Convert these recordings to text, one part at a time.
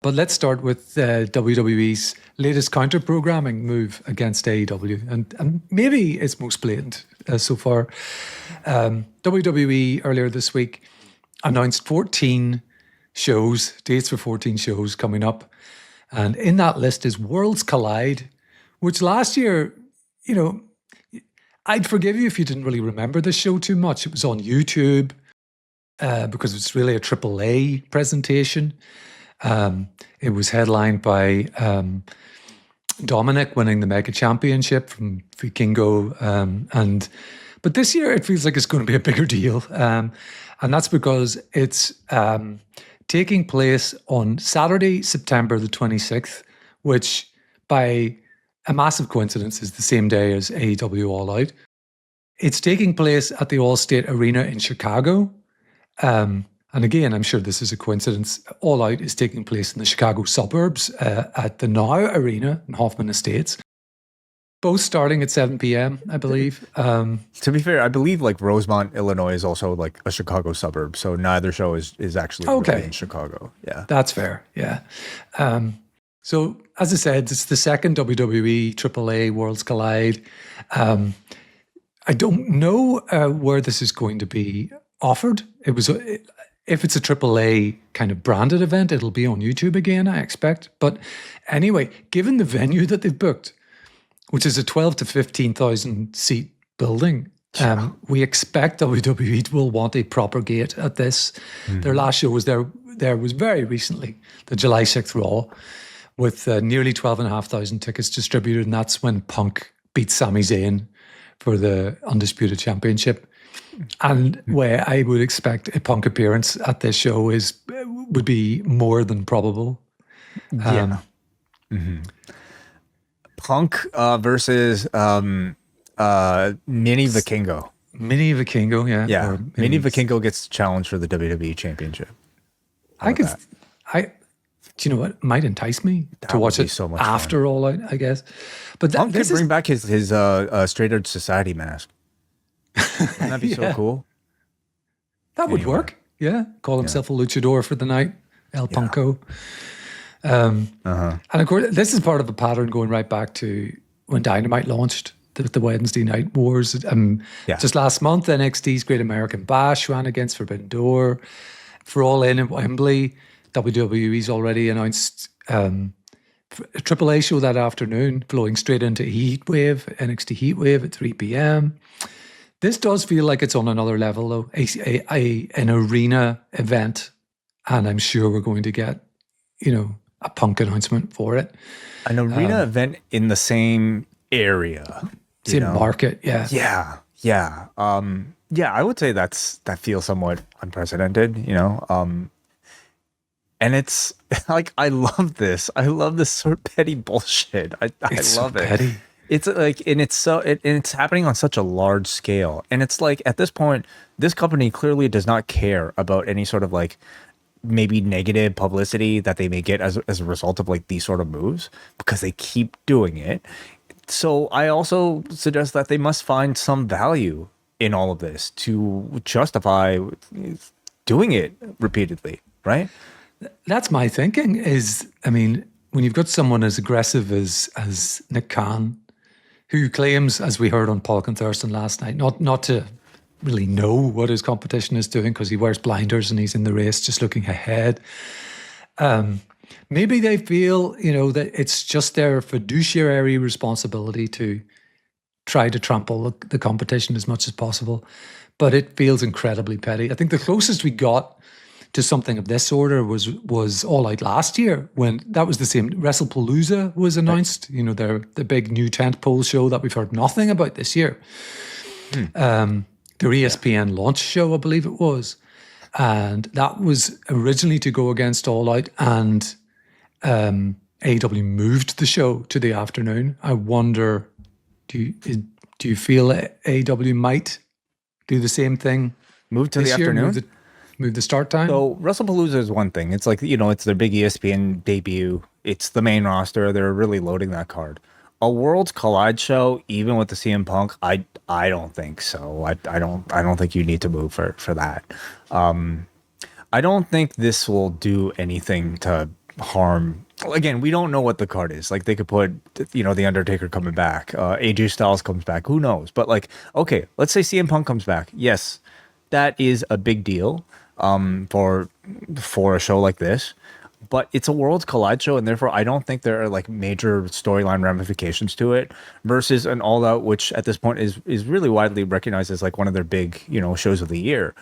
But let's start with WWE's latest counter-programming move against AEW. And maybe it's most blatant so far. WWE earlier this week announced 14 shows, dates for 14 shows coming up. And in that list is Worlds Collide, which last year, you know, I'd forgive you if you didn't really remember this show too much. It was on YouTube because it's really a AAA presentation. It was headlined by Dominic winning the Mega Championship from Vikingo. But this year it feels like it's going to be a bigger deal. And that's because it's taking place on Saturday, September the 26th, which by a massive coincidence is the same day as AEW All Out. It's taking place at the Allstate Arena in Chicago. And again, I'm sure this is a coincidence. All Out is taking place in the Chicago suburbs at the Now Arena in Hoffman Estates. Both starting at 7 p.m., I believe. To be fair, I believe like Rosemont, Illinois is also like a Chicago suburb. So neither show is actually really in Chicago. Yeah. That's fair. Yeah. So as I said, it's the second WWE AAA Worlds Collide. I don't know where this is going to be offered. If it's a AAA kind of branded event, it'll be on YouTube again, I expect. But anyway, given the venue that they've booked, which is a 12 to 15,000 seat building, we expect WWE will want a proper gate at this. Mm-hmm. Their last show was there was very recently, the July 6th Raw, with nearly 12,500 tickets distributed, and that's when Punk beat Sami Zayn for the Undisputed Championship. And where I would expect a Punk appearance at this show would be more than probable. Yeah. Punk versus Mini Vikingo. Mini Vikingo, yeah. Yeah. Mini Vikingo gets challenged for the WWE Championship. Do you know what? It might entice me to watch it so much after All Out, I guess. But Punk could bring back his Straight Edge Society mask. Wouldn't that be so cool? That would work. Yeah. Call himself a luchador for the night. El Punko. And of course, this is part of a pattern going right back to when Dynamite launched the Wednesday Night Wars. Just last month, NXT's Great American Bash ran against Forbidden Door. For All In Wembley, WWE's already announced a AAA show that afternoon, flowing straight into Heatwave, NXT Heatwave at 3 p.m. This does feel like it's on another level, though, an arena event, and I'm sure we're going to get, a Punk announcement for it. An arena event in the same area. Same market, yeah. Yeah. I would say that feels somewhat unprecedented, and it's like, I love this. I love this sort of petty bullshit. I love it. Petty. It's like, and it's happening on such a large scale. And it's like, at this point, this company clearly does not care about any sort of like maybe negative publicity that they may get as a result of like these sort of moves, because they keep doing it. So I also suggest that they must find some value in all of this to justify doing it repeatedly, right? That's my thinking when you've got someone as aggressive as Nick Khan, who claims, as we heard on Polk and Thurston last night, not to really know what his competition is doing because he wears blinders and he's in the race just looking ahead. Maybe they feel, that it's just their fiduciary responsibility to try to trample the competition as much as possible. But it feels incredibly petty. I think the closest we got to something of this order was All Out last year, when that was the same. WrestlePalooza was announced, the big new tentpole show that we've heard nothing about this year. Their ESPN launch show, I believe it was. And that was originally to go against All Out, and AEW moved the show to the afternoon. I wonder, do you feel AEW might do the same thing? Move to the afternoon? Move the start time? So WrestlePalooza is one thing. It's like, it's their big ESPN debut. It's the main roster. They're really loading that card. A Worlds Collide show, even with the CM Punk, I don't think so. I don't think you need to move for that. I don't think this will do anything to harm. Again, we don't know what the card is. Like they could put, the Undertaker coming back, AJ Styles comes back. Who knows? But like, okay, let's say CM Punk comes back. Yes, that is a big deal for a show like this. But it's a Worlds Collide show, and therefore I don't think there are like major storyline ramifications to it versus an All Out, which at this point is really widely recognized as like one of their big, shows of the year.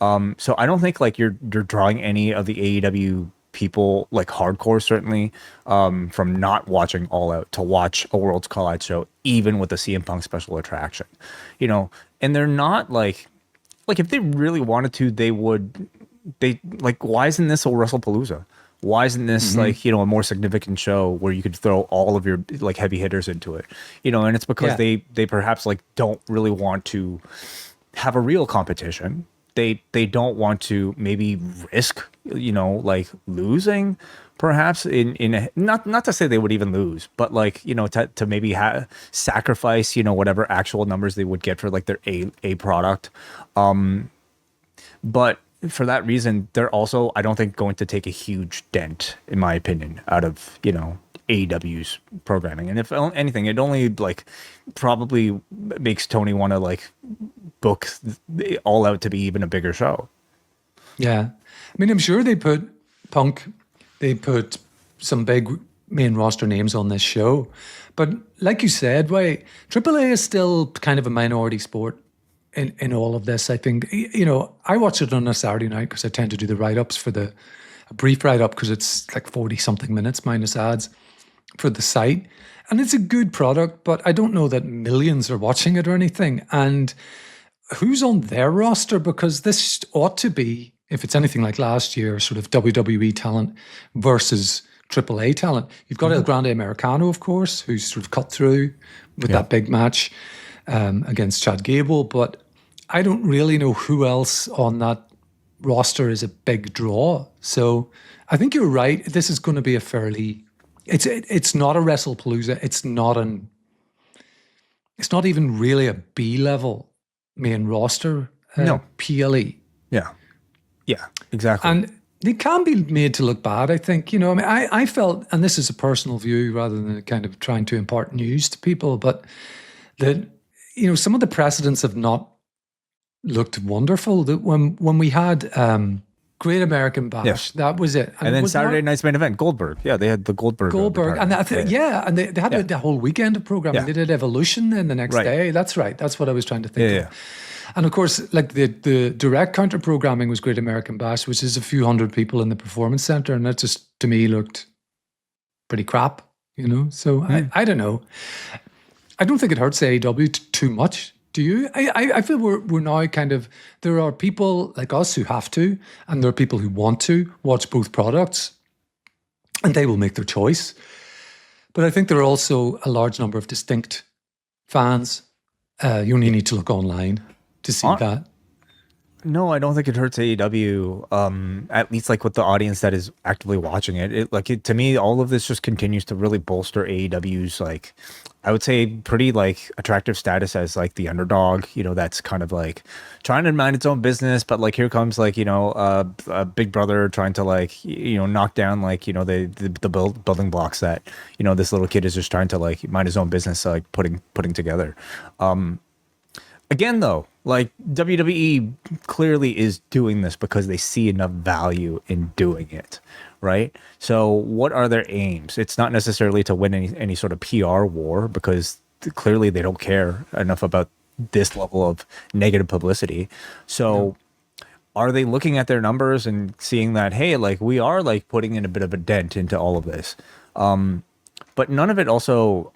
So I don't think like you're drawing any of the AEW people, like hardcore certainly, from not watching All Out to watch a Worlds Collide show, even with the CM Punk special attraction, and they're not like if they really wanted to, why isn't this a WrestlePalooza? Why isn't this a more significant show where you could throw all of your like heavy hitters into it? And it's because they perhaps like don't really want to have a real competition. They don't want to maybe risk, like losing perhaps not to say they would even lose, but like, to maybe sacrifice, whatever actual numbers they would get for like their A product. But for that reason, they're also, I don't think, going to take a huge dent, in my opinion, out of, AEW's programming. And if anything, it only like probably makes Tony want to like book All Out to be even a bigger show. Yeah. I mean, I'm sure they put some big main roster names on this show. But like you said, AAA is still kind of a minority sport in all of this. I think, I watch it on a Saturday night because I tend to do the write-ups for a brief write-up because it's like 40-something minutes minus ads for the site. And it's a good product, but I don't know that millions are watching it or anything. And who's on their roster? Because this ought to be, if it's anything like last year, sort of WWE talent versus AAA talent. You've got El Grande Americano, of course, who's sort of cut through with that big match against Chad Gable, but I don't really know who else on that roster is a big draw. So I think you're right. This is going to be a fairly... It's not a WrestlePalooza. It's not even really a B-level main roster PLE. Yeah, exactly. And it can be made to look bad, I think. I felt, and this is a personal view rather than kind of trying to impart news to people, but that, some of the precedents have not looked wonderful. That when we had Great American Bash, that was it. And then Saturday night's main event, Goldberg. Yeah, they had the Goldberg. And and they had the whole weekend of programming. They did Evolution then the next day. That's right. That's what I was trying to think of. And of course, like the direct counter programming was Great American Bash, which is a few hundred people in the Performance Center, and that just to me looked pretty crap, So I don't know. I don't think it hurts AEW too much. Do you? I feel we're now kind of, there are people like us who have to, and there are people who want to watch both products, and they will make their choice. But I think there are also a large number of distinct fans. You only need to look online to see that. No, I don't think it hurts AEW. At least like with the audience that is actively watching it. To me, all of this just continues to really bolster AEW's like, I would say pretty like attractive status as like the underdog. That's kind of like trying to mind its own business, but like here comes like a big brother trying to like knock down like the building blocks that this little kid is just trying to like mind his own business, like putting together. Again, though, like WWE clearly is doing this because they see enough value in doing it, right? So what are their aims? It's not necessarily to win any sort of PR war, because clearly they don't care enough about this level of negative publicity. So are they looking at their numbers and seeing that, hey, like we are like putting in a bit of a dent into all of this? But none of it also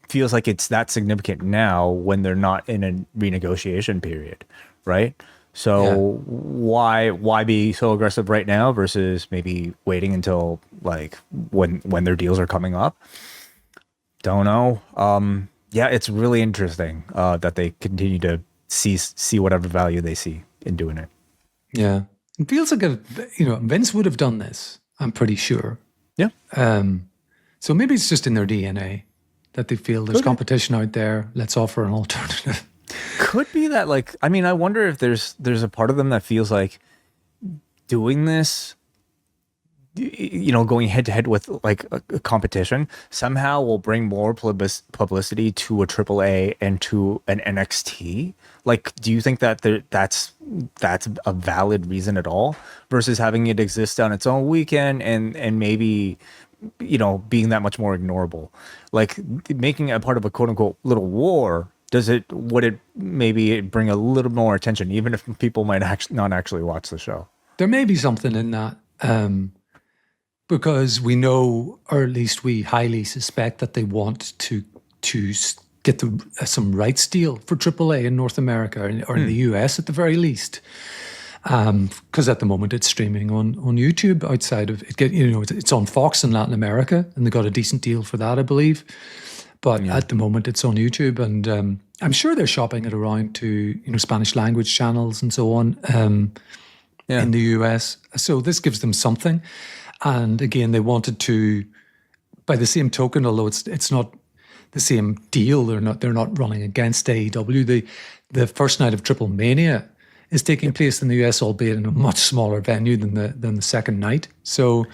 feels like it's that significant now when they're not in a renegotiation period, right? So why be so aggressive right now versus maybe waiting until like when their deals are coming up? Don't know. It's really interesting that they continue to see whatever value they see in doing it. Yeah, it feels like Vince would have done this, I'm pretty sure. Yeah. So maybe it's just in their DNA that they feel there's competition out there. Let's offer an alternative. Could be that, like, I mean, I wonder if there's a part of them that feels like doing this, going head to head with like a competition somehow will bring more publicity to a AAA and to an NXT. Like, do you think that that's a valid reason at all versus having it exist on its own weekend and maybe, being that much more ignorable? Like, making it a part of a quote unquote little war, would it maybe bring a little more attention, even if people might not actually watch the show? There may be something in that, because we know, or at least we highly suspect, that they want to get some rights deal for AAA in North America or in the US at the very least. Because at the moment it's streaming on YouTube outside of it. It's on Fox in Latin America, and they got a decent deal for that, I believe. But at the moment it's on YouTube, and I'm sure they're shopping it around to Spanish language channels and so on in the US. So this gives them something. And again, they wanted to, by the same token, although it's not the same deal, they're not running against AEW. The first night of Triple Mania is taking place in the US, albeit in a much smaller venue than the second night. So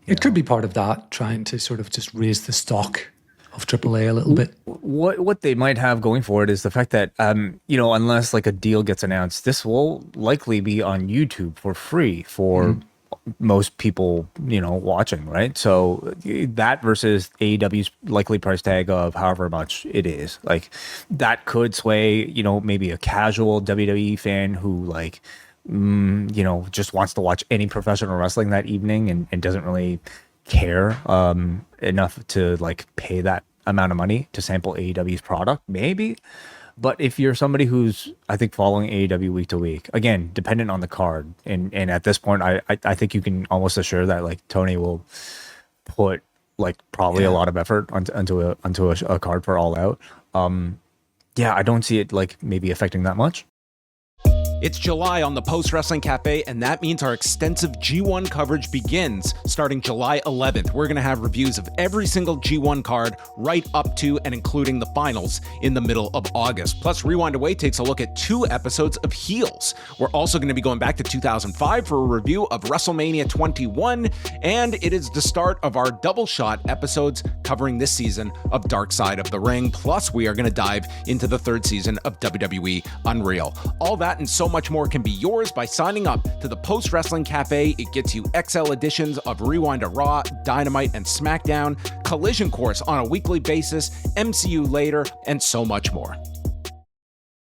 it could be part of that, trying to sort of just raise the stock of AAA a little bit. What they might have going for it is the fact that unless like a deal gets announced, this will likely be on YouTube for free for most people watching, right? So that versus AEW's likely price tag of however much it is, like that could sway maybe a casual WWE fan who like just wants to watch any professional wrestling that evening and doesn't really care enough to like pay that amount of money to sample AEW's product, maybe. But if you're somebody who's, I think, following AEW week to week, again, dependent on the card, and at this point, I think you can almost assure that like Tony will put like probably a lot of effort onto a card for All Out. I don't see it like maybe affecting that much. It's July on the Post Wrestling Cafe, and that means our extensive G1 coverage begins starting July 11th. We're going to have reviews of every single G1 card right up to and including the finals in the middle of August. Plus, Rewind Away takes a look at 2 episodes of Heels. We're also going to be going back to 2005 for a review of WrestleMania 21, and it is the start of our double shot episodes covering this season of Dark Side of the Ring. Plus, we are going to dive into the 3rd season of WWE Unreal. All that and so much more can be yours by signing up to the Post Wrestling Cafe. It gets you XL editions of Rewind to Raw, Dynamite, and SmackDown, Collision Course on a weekly basis, MCU later, and so much more.